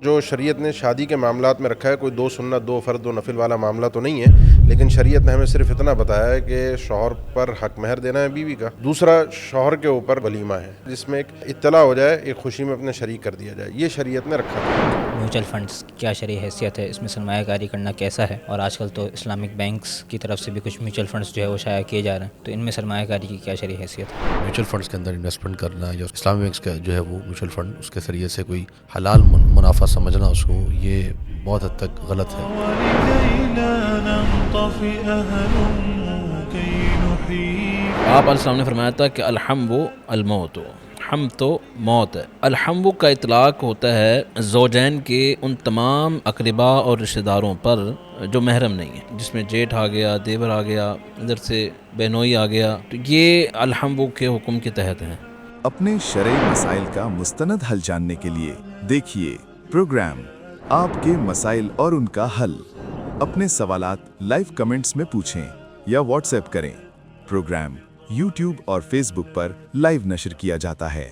جو شریعت نے شادی کے معاملات میں رکھا ہے کوئی دو سنت دو فرد دو نفل والا معاملہ تو نہیں ہے، لیکن شریعت نے ہمیں صرف اتنا بتایا ہے کہ شوہر پر حق مہر دینا ہے بیوی کا، دوسرا شوہر کے اوپر ولیمہ ہے جس میں ایک اطلاع ہو جائے، ایک خوشی میں اپنے شریک کر دیا جائے، یہ شریعت نے رکھا ہے۔ میوچل فنڈز کیا شرعی حیثیت ہے، اس میں سرمایہ کاری کرنا کیسا ہے، اور آج کل تو اسلامک بینکس کی طرف سے بھی کچھ میوچل فنڈز جو ہے وہ شائع کیے جا رہے ہیں، تو ان میں سرمایہ کاری کی کیا شرعی حیثیت ہے؟ میوچل فنڈز کے اندر انویسٹمنٹ کرنا یا اسلامی بینکس کا جو ہے وہ میوچل فنڈ اس کے ذریعے سے کوئی حلال منافع سمجھنا اس کو، یہ بہت حد تک غلط ہے۔ آپ علیہ السلام نے فرمایا تھا کہ الحم و الموت، ہم تو موت ہے۔ الحم کا اطلاق ہوتا ہے زوجین کے ان تمام اقربا اور رشتہ داروں پر جو محرم نہیں ہے، جس میں جیٹھ آ گیا، دیور آ گیا، ادھر سے بہنوئی آ گیا، تو یہ الحم کے حکم کے تحت ہیں۔ اپنے شرعی مسائل کا مستند حل جاننے کے لیے دیکھیے پروگرام آپ کے مسائل اور ان کا حل۔ اپنے سوالات لائیو کمنٹس میں پوچھیں یا واٹس ایپ کریں۔ پروگرام یوٹیوب اور فیس بک پر لائیو نشر کیا جاتا ہے۔